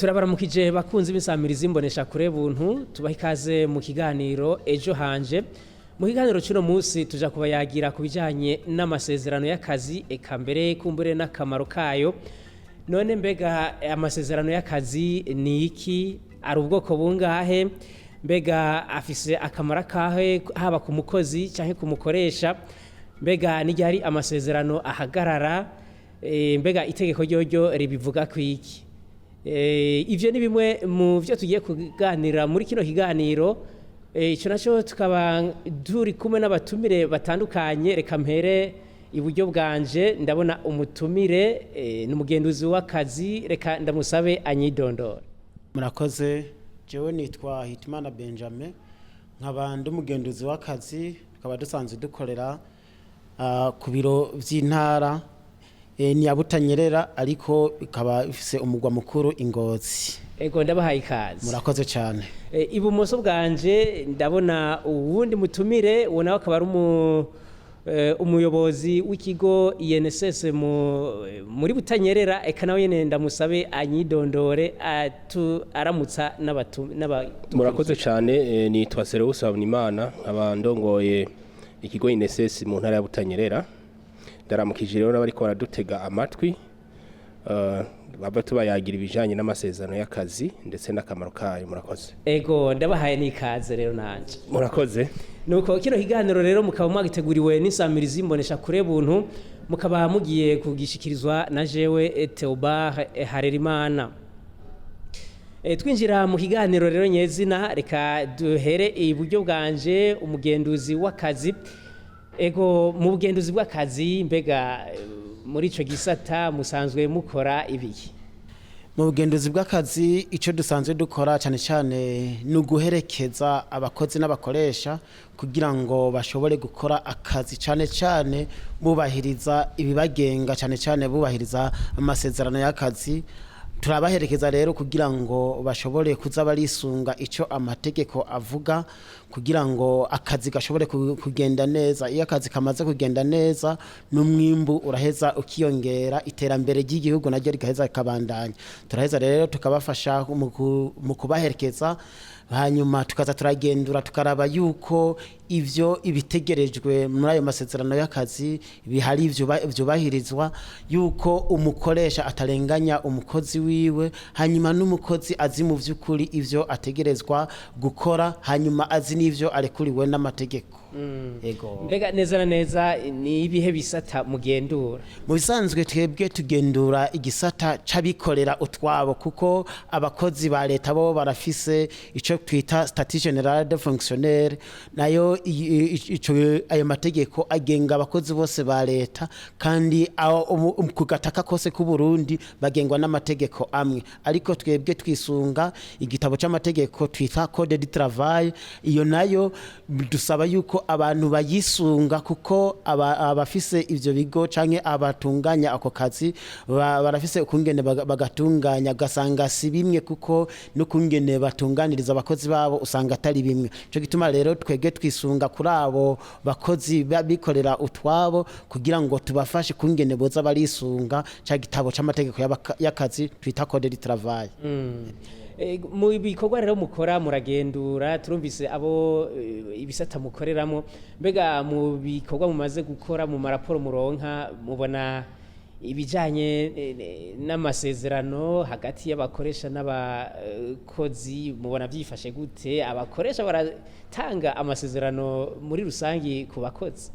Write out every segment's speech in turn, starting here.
Turabaramukije bakunzi b'insamirizi mbonesha kure buntu tubaha ikaze mu kiganiro ejo hanje. Mu kiganiro cy'uno munsi tuja kubayagira ku bijanye n'amasezerano y'akazi eka mbere kumbure n'akamaro kayo. None mbega amasezerano y'akazi ni iki? Ari ubwoko bungahe? Mbega afise akamaro kahe haba ku mukozi canke ku mukoresha? Mbega n'iryari amasezerano ahagarara? Mbega itegeko ryoryo ribivuga kwiki? Ivyo ni bimwe mu byo tugiye kuganira muri kino kiganiro. Ico naco tukaba turi kumwe n'abatumire batandukanye. Reka mpere iburyo bwanje ndabona umutumire n'umugenduzi w'akazi. Reka ndamusabe anyidondora. Murakoze, jewe nitwa Hitimana Benjamin, nkaba ndi umugenduzi w'akazi, tukaba dusanzwe dukorera ku biro vy'intara ni Butanyerera, ariko ikaba ifise umugwa mukuru Ingozi. Ego ndabahaye ikaze. Murakoze cyane. Ibumoso bwanje ndabona uwundi mutumire, uwo nawe akaba ari umuyobozi w'ikigo INSS muri Butanyerera. Eka nawe nyene ndamusabe anyidondore aramutsa Murakoze cyane. Nitwa Serewusi Habonimana, nkaba ndongoye ikigo INSS mu ntara ya Butanyerera. Ndaramukije rero n'abariko baradutega amatwi baba tubayagira ibijanye n'amasezerano y'akazi ndetse n'akamaro kayo. Murakoze. Ego ndabahaye n'ikaze rero nanje. Murakoze. Nuko kino kiganiro rero mukaba mwagiteguriwe n'insamirizi mbonesha kure buntu, mukaba mugiye kugishikirizwa na jewe Theobard Harerimana. Twinjira mu kiganiro rero nyezina, reka duhere iburyo bwanje umugenduzi w'akazi. Ego mu bugenduzi bw'akazi mbega muri ico gisata musanzwe mukora ibiki? Mu bugenduzi bw'akazi ico dusanzwe dukora cyane cyane ni uguherekeza abakozi n'abakoresha kugira ngo bashobore gukora akazi cyane cyane bubahiriza ibibagenga, cyane cyane bubahiriza amasezerano y'akazi. Turabaherekeza rero kugira ngo bashobore kuza barisunga ico amategeko avuga kugira ngo akazi gashobore kugenda neza. Iyo akazi kamaze kugenda neza n'umwimbu uraheza ukiyongera, iterambere ry'igihugu naryo rigaheza kabandanya. Turaheza rero tukabafasha mu kubaherekeza, hanyuma tukaza turagendura tukaraba yuko ivyo ibitegerejwe muri ayo masezerano y'akazi bihari vyubahirizwa, yuko umukoresha atarenganya umukozi wiwe, hanyuma n'umukozi azi mu vy'ukuri ivyo ategerezwa gukora, hanyuma azi n'ivyo arekuriwe n'amategeko. Ego. Mbega neza na neza ni ibihe bisata mugendura? Mu bisanzwe twebwe tugendura igisata c'abikorera utwabo, kuko abakozi ba leta bo barafise ico twita statut général de fonctionnaire, nayo ayo mategeko agenga abakozi bose ba leta, kandi ku gataka kose ku Burundi bagengwa n'amategeko amwe. Ariko twebwe twisunga igitabo c'amategeko twita code du travail. Iyo nayo dusaba yuko abantu bayisunga, kuko abafise ivyo bigo canke abatunganya ako kazi barafise ukungene bagatunganya, gasanga si bimwe, kuko n'ukungene batunganiriza abakozi babo usanga atari bimwe. Ico gituma rero twege twisunga kuri abo bakozi bikorera utwabo kugira ngo tubafashe kungene boza barisunga ca gitabo c'amategeko y'akazi twita code du travail. Mu bikorwa rero mukora muragendura, turumvise abo ibisata mukoreramo. Mbega mu bikorwa mumaze gukora, mu maraporo muronka, mubona ibijanye n'amasezerano hagati y'abakoresha n'abakozi mubona byifashe gute? Abakoresha baratanga amasezerano muri rusangi ku bakozi?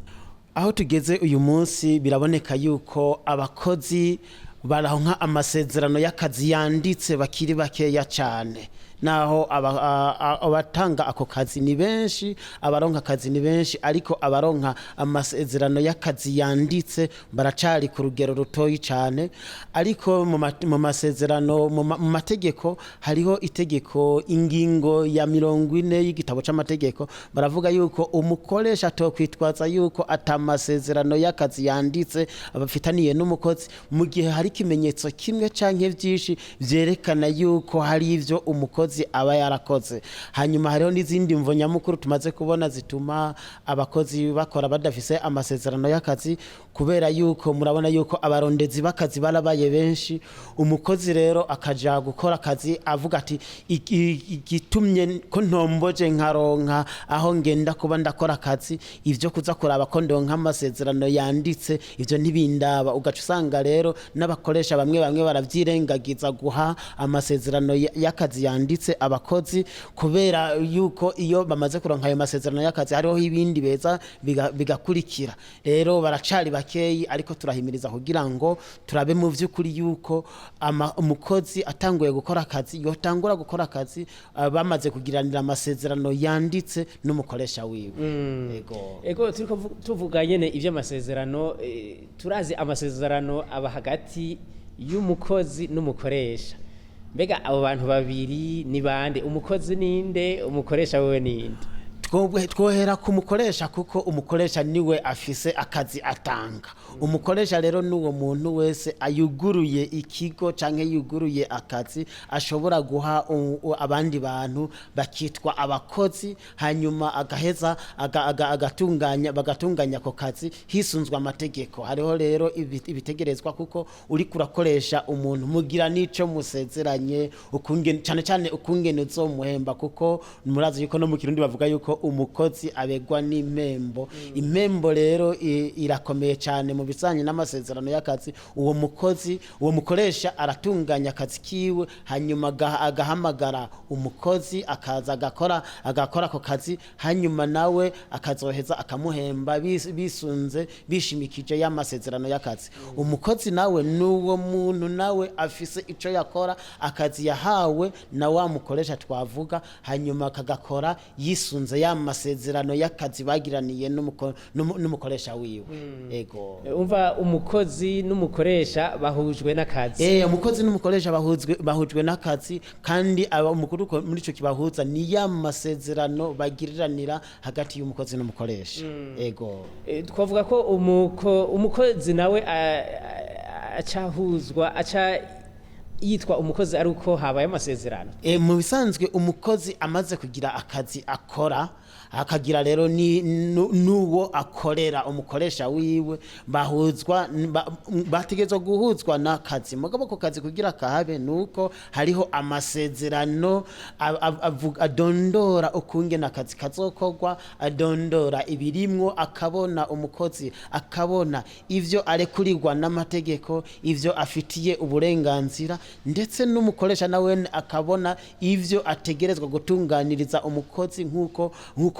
Aho tugeze uyu munsi biraboneka yuko abakozi baronka amasezerano y'akazi yanditse bakiri bakeya cyane, naho abatanga ako kazi ni benshi, abaronka akazi ni benshi, ariko abaronka amasezerano y'akazi yanditse baracari ku rugero rutoyi cyane. Ariko mu masezerano mu mategeko hariho itegeko ingingo ya 40 y'igitabo c'amategeko, baravuga yuko umukoresha tokwitwaza yuko atamasezerano y'akazi yanditse abafitaniye n'umukozi mu gihe hari ikimenyetso kimwe canke vyinshi vyerekana yuko hari ivyo umukozi umukozi aba yarakoze. Hanyuma hariho n'izindi mvo nyamukuru tumaze kubona zituma abakozi bakora badafise amasezerano y'akazi, kubera yuko murabona yuko abarondezi b'akazi barabaye benshi. Umukozi rero akaja gukora akazi avuga ati igitumye ko ntomboje nkaronka aho ngenda kuba ndakora akazi, ivyo kuza kuraba ko ndonka amasezerano yanditse ivyo ntibindaba. Ugaca usanga rero n'abakoresha bamwe baravyirengagiza guha amasezerano y'akazi yanditse abakozi, kubera yuko iyo bamaze kuronka ayo masezerano y'akazi hariho ibindi beza bigakurikira. Rero baracari bakeyi, ariko turahimiriza kugira ngo turabe mu vy'ukuri yuko umukozi atanguye gukora akazi yotangura gukora akazi bamaze kugiranira amasezerano yanditse n'umukoresha wiwe. Ego turiko tuvuga nyene ivyo amasezerano, turazi amasezerano aba hagati y'umukozi n'umukoresha. Mbega abo bantu babiri ni bande? Umukozi ninde, umukoresha wewe ninde? Twohera ku mukoresha, kuko umukoresha niwe afise akazi atanga. Umukoresha rero nuwo muntu wese ayuguruye ikigo canke yuguruye akazi ashobora guha abandi bantu bakitwa abakozi, hanyuma agaheza bagatunganya ko kazi hisunzwe amategeko. Hariho rero ibitegerezwa, kuko uri kurakoresha umuntu mugira nico musezeranye, cyane cyane ukungene uzomuhemba, kuko murazi yuko no mu Kirundi bavuga yuko umukozi abegwa n'impembo. Impembo rero irakomeye cyane mu bisanye n'amasezerano y'akazi. Uwo mukoresha aratunganya akazi kiwe, hanyuma agahamagara umukozi akaza agakora ako kazi, hanyuma nawe akazoheza akamuhemba bishimikije y'amasezerano y'akazi. Umukozi nawe nuwo muntu nawe afise ico yakora, akazi yahawe na wa mukoresha twavuga, hanyuma akagakora yisunze y'amasezerano y'akazi bagiraniye n'umukoresha wiwe. Ego umva, umukozi n'umukoresha bahujwe n'akazi. Umukozi n'umukoresha bahujwe n'akazi, kandi umukuru muri ico kibahuza ni y'amasezerano bagiriranira hagati y'umukozi n'umukoresha. Ego twavuga ko umukozi nawe acahuzwa yitwa umukozi ari uko habaye amasezerano. Mu bisanzwe umukozi amaze kugira akazi akora, akagira rero nuwo akorera umukoresha wiwe, bategezwa guhuzwa n'akazi. Mugabo ko kazi kugira kahabe nuko hariho amasezerano adondora ukungena akazi kazokorwa, adondora ibirimwo, akabona umukozi akabona ivyo arekurirwa n'amategeko, ivyo afitiye uburenganzira, ndetse n'umukoresha nawe akabona ivyo ategerezwa gutunganiriza umukozi nkuko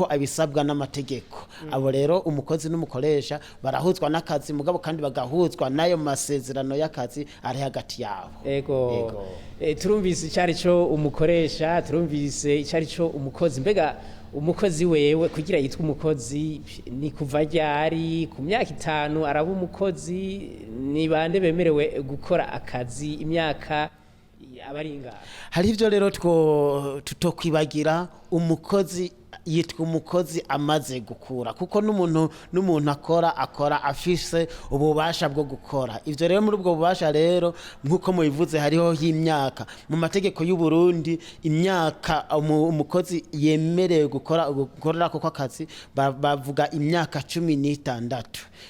abisabwa n'amategeko. Abo rero umukozi n'umukoresha barahuzwa n'akazi, mugabo kandi bagahuzwa nayo masezerano y'akazi ari hagati yabo. Ego. Turumvise icari cyo umukoresha, turumvise icari cyo umukozi. Mbega umukozi wewe kugira yitwa umukozi ni kuva ryari? Ku myaka 5 araba umukozi? Ni bande bemerewe gukora akazi imyaka abaringa? Hari ivyo rero tutokwibagira. Umukozi yitwa umukozi amaze gukura, kuko n'umuntu akora afise ububasha bwo gukora. Ivyo rero muri ubwo bubasha rero nkuko mubivuze hariho y'imyaka mu mategeko y'u Burundi, imyaka umukozi yemerewe gukorera ko akazi bavuga imyaka 16.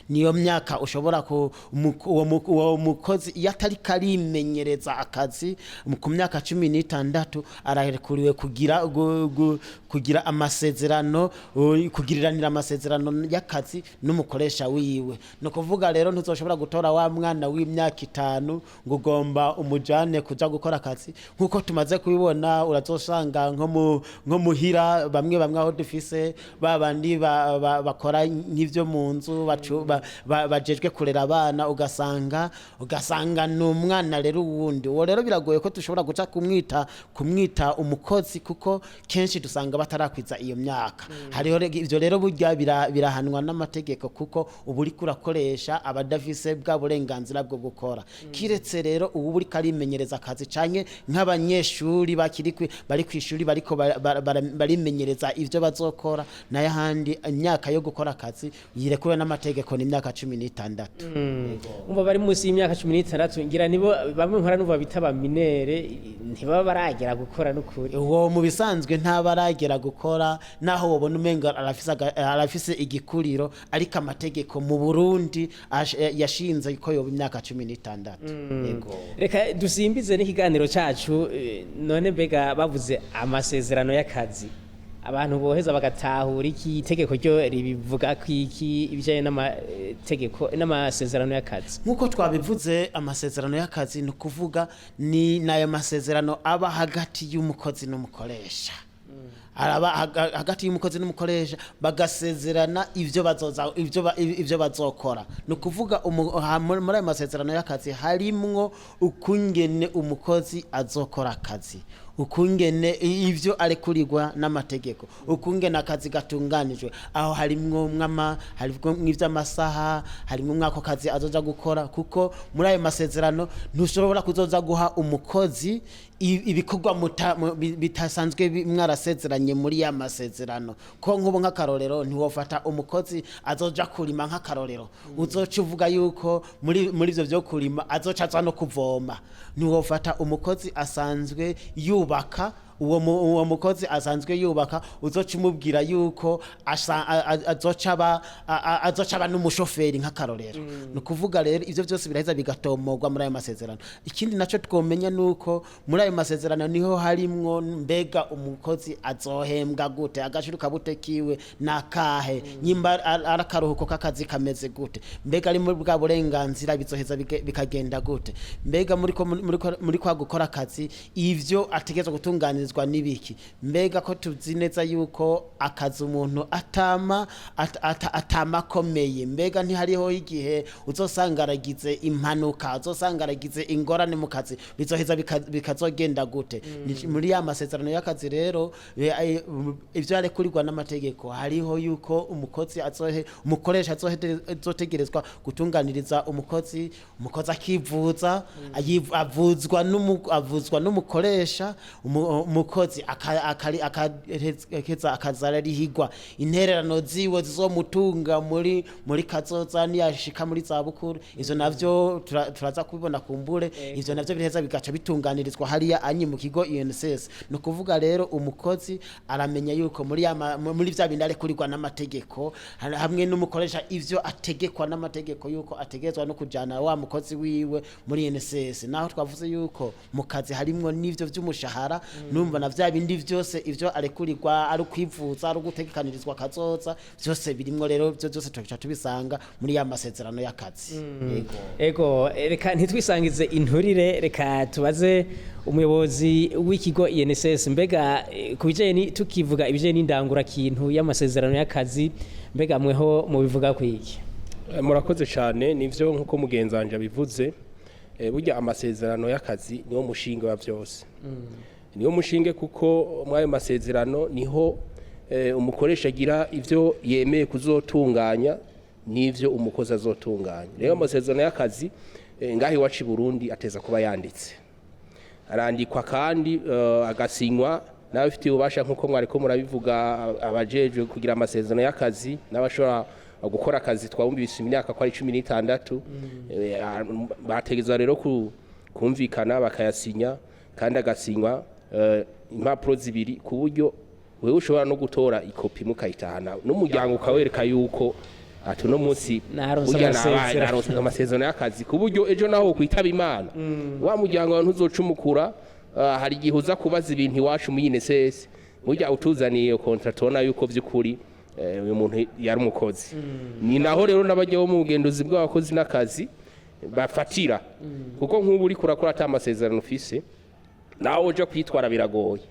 Niyo myaka ushobora uwo mukozi iyo atari karimenyereza akazi ku myaka 16 ararekuriwe kugira amasezerano, kugiriranira amasezerano y'akazi n'umukoresha wiwe. No kuvuga rero ntuzoshobora gutora wa mwana w'imyaka 5 ngo ugomba umujane kuja gukora akazi. Nkuko tumaze kubibona, urazosanga nko muhira bamwe aho dufise babandi bakora nk'ivyo mu nzu bajejwe kurera abana, ugasanga n'umwana rero wundi. Uwo rero biragoye ko dushobora guca kumwita umukozi, kuko kenshi dusanga batarakwiza iyo myaka hariho ivyo rero burya birahanwa n'amategeko kuko ubu uri kurakoresha abadafise bwa burenganzira bwo gukora kiretse rero ubu uri karimenyereza akazi canke nk'abanyeshuri bari kwishuri bariko barimenyereza ivyo bazokora naye handi imyaka yo gukora akazi yirekuwe n'amategeko ni imyaka 16 umva bari munsi y'imyaka 16 ngira nibo bamwe nkora n'uva bitaba minere ntibaba baragera gukora n'ukuri uwo mu bisanzwe ntabaragera gukora naho wobona umenga arafise igikuriro ariko amategeko mu Burundi yashinze ko yoba imyaka 16 yego reka dusimbize n'ikiganiro cacu none mbega bavuze amasezerano y'akazi abantu boheza bagatahura iki itegeko ryo ribivuga kwiki ibijanye n'amategeko n'amasezerano y'akazi nkuko twabivuze amasezerano y'akazi no kuvuga ni nayo masezerano aba hagati y'umukozi n'umukoresha araba hagati y'umukozi n'umukoresha bagasezerana ivyo bazokora no kuvuga muri ayo masezerano y'akazi harimwo ukungene umukozi azokora akazi ukungene ivyo arekurirwa n'amategeko ukungene akazi gatunganijwe aho harimwo ivy'amasaha harimwo mwako kazi azoza gukora kuko muri ayo masezerano ntushobora kuzoza guha umukozi ibikorwa bitasanzwe mwarasezeranye muri ya masezerano ko nk'ubu nk'akarorero ntiwofata umukozi azoja kurima nk'akarorero uzoca uvuga yuko muri ivyo vyo kurima azoca aza no kuvoma ntiwofata umukozi asanzwe yubaka uwo mukozi asanzwe yubaka uzoca umubwira yuko azoca aba n'umushoferi nk'akarorero no kuvuga rero ivyo byose biraheza bigatomogwa muri ayo masezerano ikindi naco twomenya nuko muri ayo masezerano niho harimwo mbega umukozi azohembwa gute agashiruka bute kiwe nakahe nyimba arakaruhuko k'akazi kameze gute mbega ari muri bwa burenganzira bizoheza bikagenda gute mbega muri kwa gukora akazi ivyo ategezwe gutunganya nibiki mbega ko tuzi neza yuko akazi umuntu atamakomeye mbega ntihariho igihe uzosanga aragize impanuka uzosanga aragize ingorane mu kazi bizoheza bikazogenda gute muri ya masezerano y'akazi rero ivyo arekurirwa n'amategeko hariho yuko umukoresha azotegerezwa gutunganiriza umukozi akivuza avuzwa n'umukoresha umukozi akazara rihigwa intererano ziwe zizomutunga muri kazoza niyashika muri zabukuru ivyo navyo turaza kubibona kumbure ivyo navyo bireza bigaca bitunganirizwa hariya anyi mu kigo INSS no kuvuga rero umukozi aramenya yuko muri vya bindi arekurirwa n'amategeko hamwe n'umukoresha ivyo ategekwa n'amategeko yuko ategezwa no kujana wa mukozi wiwe muri INSS naho twavuze yuko mu kazi harimwo n'ivyo vy'umushahara numva na vya bindi vyose ivyo arekurirwa ari kwivuza ari gutegekanirizwa kazoza vyose birimwo rero byo byose tukaca tubisanga muri ya masezerano y'akazi ego reka ntitwisangize inturire reka tubaze umuyobozi w'ikigo INSS mbega kubijanye tukivuga ibijanye n'indangura kintu y'amasezerano y'akazi mbega mweho mu bivuga kwiki murakoze cyane nivyo nkuko mugenzanje bivuze burya amasezerano y'akazi niwo mushinga wa vyose niwo mushinge kuko muri ayo masezerano niho umukoresha agira ivyo yemeye kuzotunganya n'ivyo umukozi azotunganya rero amasezerano y'akazi ngaho iwacu i Burundi ateza kuba yanditse arandikwa kandi agasinywa n'abafitiye ububasha nkuko mwariko murabivuga abajejwe kugira amasezerano y'akazi n'abashobora gukora akazi twabumvise imyaka ko ari 16 bategezwa rero kumvikana bakayasinya kandi agasinywa impapuro zibiri ku buryo wewe ushobora no gutora ikopi mukayitahana n'umuryango ukawereka yuko ati no munsi burya naronse amasezerano y'akazi ku buryo ejo naho kwitaba Imana wa muryango ntuzocumukura hari igihe uza kubaza ibintu iwacu mu INSS burya utuzaniye iyo contract ubona yuko by'ukuri uyu muntu yari umukozi ni naho rero n'abajyaho mu bugenduzi bw'abakozi n'akazi bafatira kuko nk'ubu uri kurakora ata amasezerano ufise nawe uje kwitwara biragoye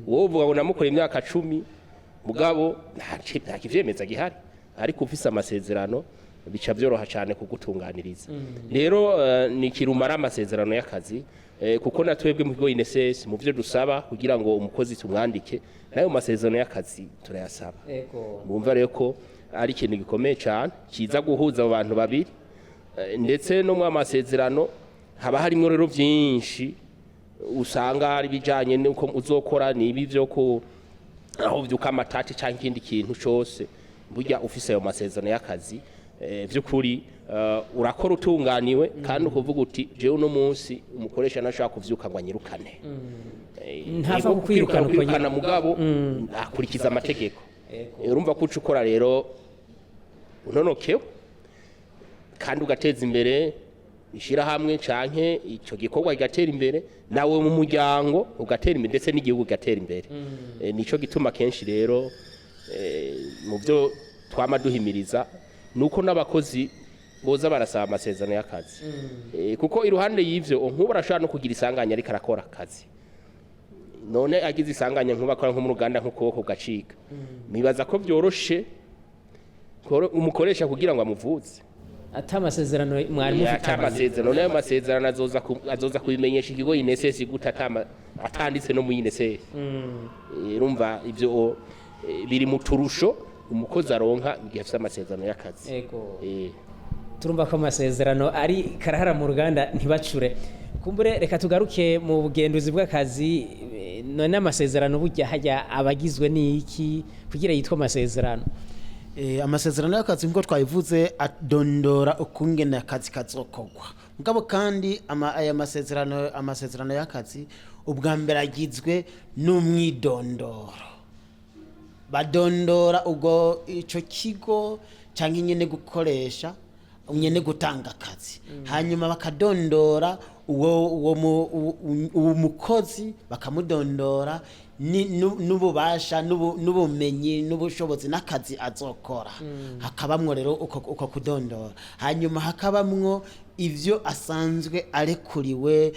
wowe uvuga ngo namukora imyaka 10 mugabo nta kivyemeza gihari ariko ufise amasezerano bica byoroha cyane kugutunganiriza rero ni kirumara amasezerano y'akazi kuko natwebwe mu kigo INSS mu byo dusaba kugira ngo umukozi tumwandike nayo masezerano y'akazi turayasaba bumva rero ko ari ikintu gikomeye cyane kiza guhuza abantu babiri ndetse no mu amasezerano haba harimo rero byinshi usanga ari bijanye nuko uzokora nibi byo ko aho byuka amatati cyangwa ikindi kintu cyose burya ufise ayo masezerano y'akazi by'ukuri urakora utunganiwe kandi ukuvuga uti jewe uno munsi umukoresha nashaka kuvyuka ngo anyirukane ntava kwirukana mugabo akurikiza amategeko urumva ko ucukora rero unonokewe kandi ugateza imbere ishirahamwe canke ico gikorwa kigatera imbere nawe mu muryango ugatera imbere ndetse n'igihugu gatera imbere nico gituma kenshi rero mu byo twama duhimiriza nuko n'abakozi boza barasaba amasezerano y'akazi kuko iruhande y'ivyo nkuba arashobora no kugira isanganya ariko arakora akazi none agize isanganya nkuba akora nko mu ruganda nk'ukuboko gacika mibaza ko byoroshe umukoresha kugira ngo amuvuze atamasezerano mwari mufite atamasezerano nayo masezerano azoza kubimenyesha ikigo INSS guta atanditse no mu INSS urumva ivyo biri mu turusho umukozi aronka igihe afite amasezerano y'akazi turumva ko amasezerano ari karahara mu ruganda ntibacure kumbure reka tugaruke mu bugenduzi bw'akazi none amasezerano burya hajya abagizwe n'iki kugira yitwa amasezerano amasezerano y'akazi nk'uko twabivuze adondora ukungene akazi kazokogwa mugabo kandi aya amasezerano y'akazi ubwa mbere agizwe n'umwidondoro badondora ubwo ico kigo cyangwa nyene gukoresha nyene gutanga akazi hanyuma bakadondora uwo mukozi bakamudondora n'ububasha n'ubumenyi n'ubushobozi n'akazi azokora hakabamwo rero uko kudondora hanyuma hakabamwo ivyo asanzwe arekuriwe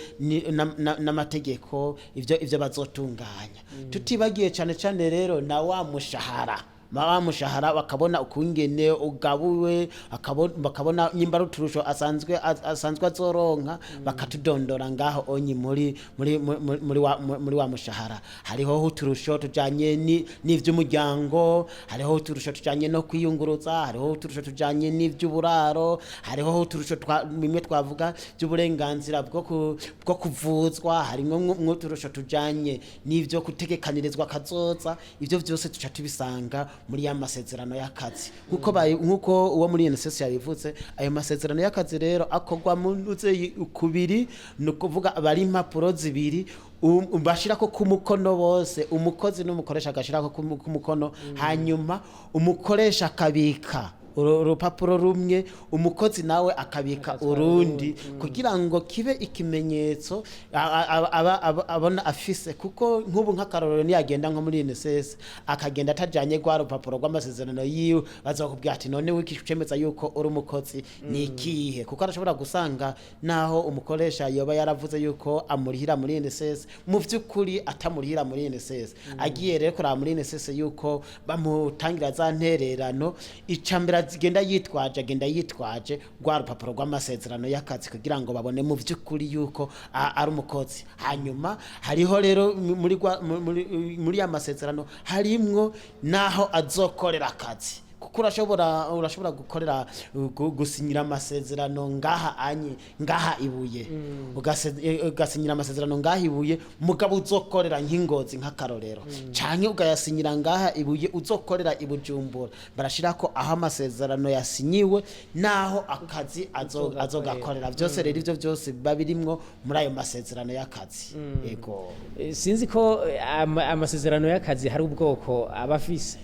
n'amategeko ivyo bazotunganya tutibagiye cyane rero na wa mushahara bakabona ukungene ugabuwe bakabona nyimba ruturusho asanzwe azoronka bakatudondora ngaho onyi muri wa mushahara hariho uturusho tujanye n'ivy'umuryango hariho uturusho tujanye no kwiyunguruza hariho uturusho tujanye n'ivy'uburaro hariho uturusho bimwe twavuga by'uburenganzira bwo kuvuzwa harimo uturusho tujanye n'ivyo kutegekanirizwa kazoza ivyo byose tuca tubisanga muri ya masezerano y'akazi nkuko uwo muri INSS yabivuze ayo masezerano y'akazi rero akogwa mu ntuze kubiri no kuvuga bari impapuro zibiri bashirako kumukono bose umukozi n'umukoresha agashirako kumukono hanyuma umukoresha akabika urupapuro rumwe umukozi nawe akabika urundi kugira ngo kibe ikimenyetso abona afise kuko nk'ubu nk'akarorero niyagenda nko muri INSS akagenda atajanye gwa rupapuro rw'amasezerano yiwe bazakubwira ati none wikicemeza yuko uri umukozi ni ikihe kuko arashobora gusanga naho umukoresha yoba yaravuze yuko amurihira muri INSS mu vy'ukuri atamurihira muri INSS agiye rero kora muri INSS yuko bamutangira za ntererano icambera agenda yitwaje rwa rupapuro rw'amasezerano y'akazi kugira ngo babone mu vy'ukuri yuko ari umukozi hanyuma hariho rero muri ya masezerano harimwo naho azokorera akazi kuko urashobora gukorera gusinyira amasezerano ngaha ibuye ugasinyira amasezerano ngaha ibuye mugabo uzokorera nk'ingozi nk'akarorero canke ugayasinyira ngaha ibuye uzokorera ibujumbura barashirako aho amasezerano yasinyiwe naho akazi azogakorera byose rero ivyo byose babirimwo muri ayo masezerano y'akazi yego sinzi ko amasezerano y'akazi hari ubwoko abafise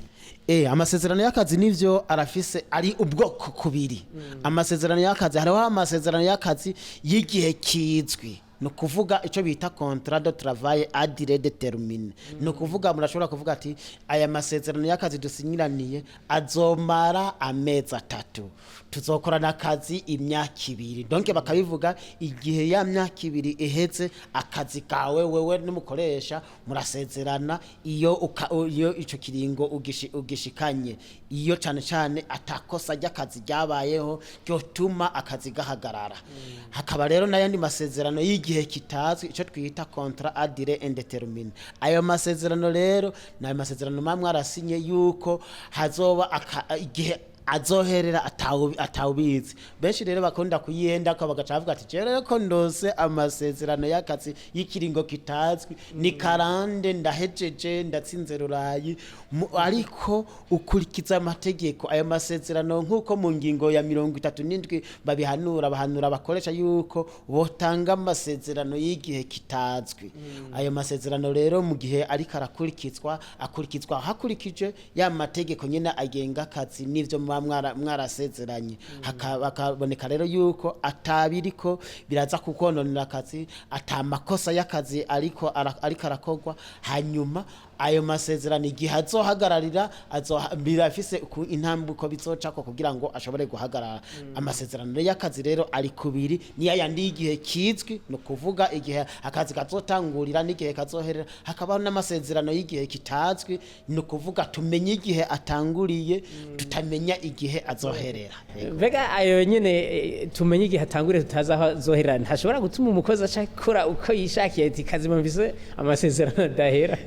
amasezerano y'akazi nivyo arafise ari ubwoko kubiri amasezerano y'akazi hariho amasezerano y'akazi y'igihe kizwi no kuvuga ico bita contrat de travail à durée déterminée no kuvuga murashobora kuvuga ati aya masezerano y'akazi dusinyiraniye azomara amezi 3 tuzokorana akazi imyaka 2 donc bakabivuga igihe ya myaka 2 iheze akazi kawe wewe n'umukoresha murasezerana iyo ico kiringo ugishikanye iyo cyane cyane atakosa ry'akazi ryabayeho cyotuma akazi gahagarara hakaba rero n'ayandi masezerano y'igihe kitazwi ico twita contrat à durée indéterminée ayo masezerano rero n'ayo masezerano mamwe arasinye yuko hazoba igihe azoherera atawubizi benshi rero bakunda kuyenda ko bagacavuga ati rero ko ndose amasezerano y'akazi y'ikiringo kitazwi ni karande ndahejeje ndatsinze rurayi ariko ukurikiza amategeko ayo masezerano nkuko mu ngingo ya 37 bahanura bakoresha yuko botanga amasezerano y'igihe kitazwi ayo masezerano rero mu gihe ari karakurikizwa hakurikije ya mategeko nyene agenga akazi n'ivyo mwarasezeranye hakaboneka rero yuko atabiriko biraza kukononera akazi atamakosa y'akazi ariko arakogwa hanyuma ayo masezerano igihe azohagararira birafise intambuko bizocako kugira ngo ashobore guhagarara amasezerano y'akazi rero ari kubiri ni yandi y'igihe kizwi no kuvuga igihe akazi kazotangurira n'igihe kazoherera hakabaho n'amasezerano y'igihe kitazwi no kuvuga tumenye igihe atanguriye tutamenya igihe azoherera vega ayo nyene tumenye igihe atanguriye tutazaho azoherera ntashobora gutuma umukozi acakora uko yishakiye ati kazi mvise amasezerano dahera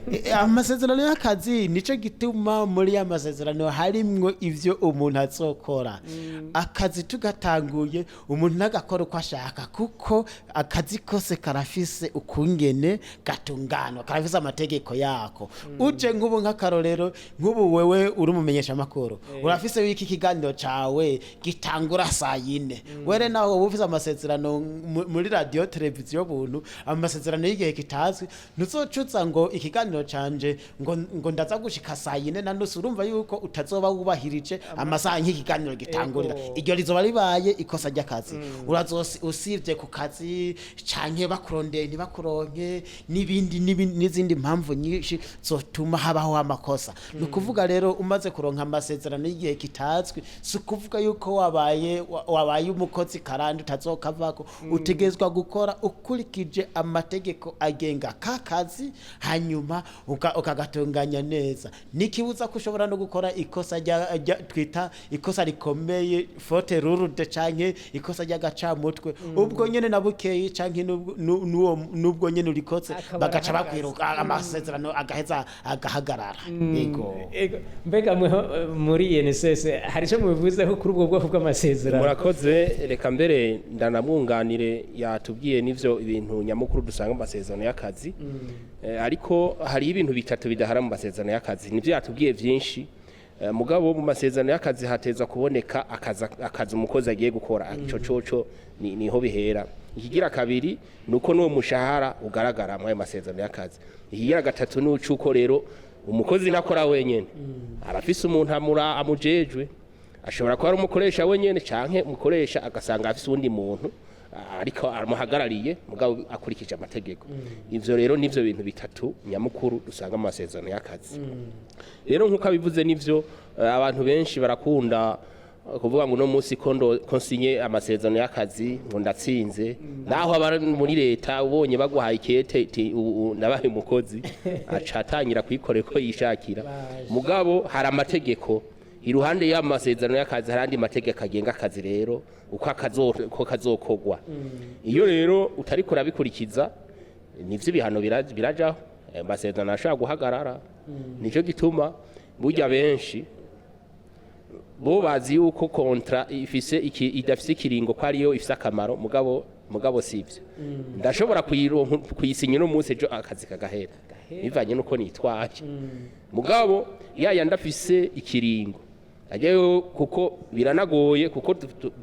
amasezerano y'akazi nico gituma muri ya masezerano harimwo ivyo umuntu azokora akazi tugatanguye umuntu nagakora uko ashaka kuko akazi kose karafise ukungene gatungano karafise amategeko yako uje nk'ubu nk'akarorero nk'ubu wewe uri umumenyesha makuru urafise wiki kiganiro cawe gitangura saa 4 were naho ufise amasezerano muri radio televiziyo buntu amasezerano y'igihe kitazwi nuzocuza ngo ikiganiro canje ngo ndaza gushika saa 4 na nusu urumva yuko utazoba wubahirije amasaha nk'ikiganiro gitangurira iryo rizoba ribaye ikosa ry'akazi urazosi usivye ku kazi canke bakurondeye ntibakuronke n'izindi mpamvu nyinshi zotuma habaho amakosa nukuvuga rero umaze kuronka amasezerano y'igihe kitazwi sukuvuga yuko wabaye umukozi karandi utazokavako utegezwa gukora ukurikije amategeko agenga kakazi hanyuma ukagatunganya neza nikibuza kushobora no gukora ikosa twita ikosa rikomeye faute lourde canke ikosa ry'agacamutwe ubwo nyene nabukeye canke nubwo nyene urikotse bagaca bakwiruka amasezerano agaheza agahagarara yego mbega muri INSS hari cyo mubivuzeho kuri ubwo bwoko bw'amasezerano murakoze reka mbere ndanamwunganire yatubwiye n'ivyo ibintu nyamukuru dusanga mu masezerano y'akazi ariko hari ibintu bitatu bidahara mu masezerano y'akazi nivyo yatubwiye vyinshi mugabo mu masezerano y'akazi hateza kuboneka akazi umukozi agiye gukora ico coco niho bihera ikigira kabiri nuko n'uwo mushahara ugaragara mu masezerano y'akazi ikigira gatatu n'ucuko rero umukozi nakora wenyene arafise umuntu amujejwe ashobora kuba ari umukoresha wenyene canke umukoresha agasanga afise undi muntu ariko aramuhagarariye mugabo akurikije amategeko ivyo rero nivyo bintu bitatu nyamukuru dusanga mu masezerano y'akazi rero nkuko abivuze nivyo abantu benshi barakunda kuvuga ngo no munsi konsinye amasezerano y'akazi ngo ndatsinze naho abari muri leta ubonye baguhaye ikete nabaye umukozi acatangira kwikore ko yishakira mugabo hari amategeko iruhande y'amasezerano y'akazi harandi mategeko agenga akazi rero uko kazokogwa iyo rero utari kurabikurikiza nivyo bihano birajaho amasezerano ashaka guhagarara nico gituma burya benshi bo bazi yuko kontra idafise ikiringo ko ariyo ifise akamaro mugabo sivyo ndashobora kuyisinya no munsi ejo akazi kagahera bivanye nuko nitwaye mugabo yaya ndafise ikiringo ajeyo kuko biranagoye kuko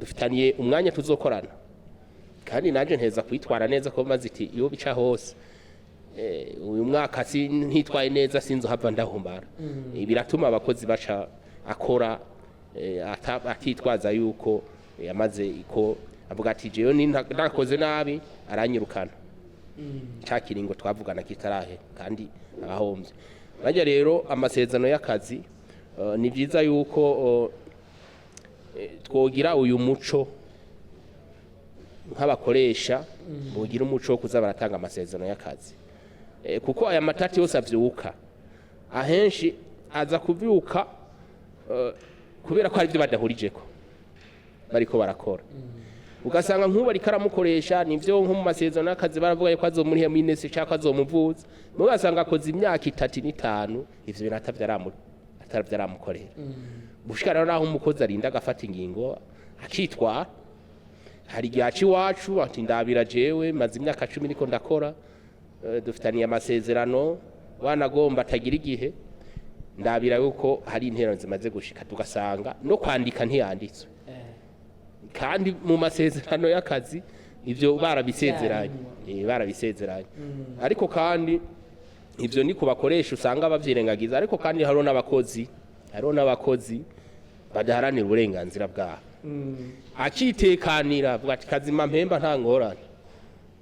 dufitaniye umwanya tuzokorana kandi naje nteza kwitwara neza ko maze iti iyo bica hose uyu mwaka ntitwaye neza sinzo hava ndahumbara biratuma abakozi baca akora atitwaza yuko yamaze iko avuga ati jeyo ndakoze nabi aranyirukana ca kiringo twavugana kitarahe kandi abahombye bajya rero amasezerano y'akazi ni byiza yuko twogira uyu muco nk'abakoresha mugira umuco wo kuza baratanga amasezerano y'akazi kuko aya matati yose avyuka ahenshi aza kuvyuka kubera ko hari ibyo badahurijeko bariko barakora ugasanga nk'ubu ariko aramukoresha nivyo nko mu masezerano y'akazi baravuga yuko azomuriha mu inesi cyangwa azomuvuza mugasanga akoze imyaka 3 n'itanu ivyo bintu atavyaramukorera bushikara rero naho umukozi arinda agafata ingingo akitwara hari giaci wacu ati ndabira jewe maze imyaka 10 niko ndakora dufitaniye amasezerano wanagomba atagira igihe ndabira yuko hari interano zimaze gushika tugasanga no kwandika ntiyanditswe kandi mu masezerano y'akazi ivyo barabisezeranye ariko kandi ivyo ni kubakoresha usanga bavyirengagiza ariko kandi hariho n'abakozi badaharanira uburenganzira bwabo akitekanira avuga ati kazima mpemba nta ngorane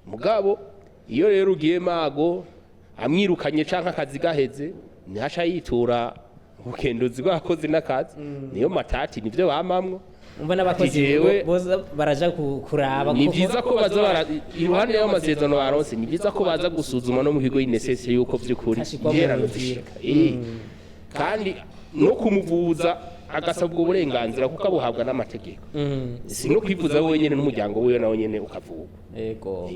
mugabo iyo rero ugiye mago amwirukanye canke akazi gaheze ntihaca yitura ubukenduzi bw'abakozi n'akazi niyo matati nivyo bamamwo umva n'abakozi boza baraja kuraba ni byiza ko baza iruhande y'amasezerano baronse ni byiza ko baza gusuzuma no mu kigo y'inessence yuko vy'ukuri interano zishika kandi no kumuvuza agasabwa uburenganzira kuko abuhabwa n'amategeko si no kwivuza wenyene n'umuryango wiwe nawe nyene ukavugwa yego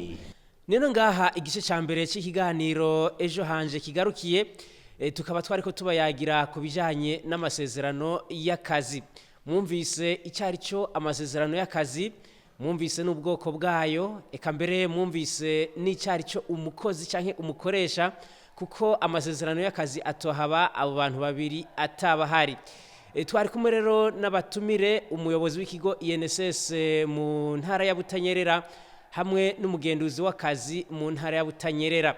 nino ngaha igice ca mbere cy'ikiganiro ejo hanje kigarukiye tukaba twariko tubayagira ku bijanye n'amasezerano y'akazi mwumvise icyari cyo amasezerano y'akazi mwumvise n'ubwoko bwayo eka mbere mwumvise n'icyari cyo umukozi canke umukoresha kuko amasezerano y'akazi atohaba abo bantu babiri atabahari twari kumwe rero n'abatumire umuyobozi w'ikigo INSS mu ntara ya Butanyerera hamwe n'umugenduzi w'akazi mu ntara ya Butanyerera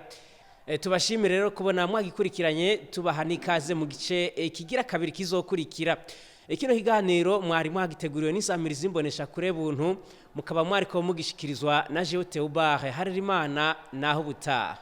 tubashimire rero kubona mwagikurikiranye tubaha n'ikaze mu gice kigira kabiri kizokurikira kino kiganiro mwari mwagiteguriwe n'isamirizi imbonesha kure buntu mukaba mwariko mugishikirizwa na Jewe Theobard Harerimana naho butaha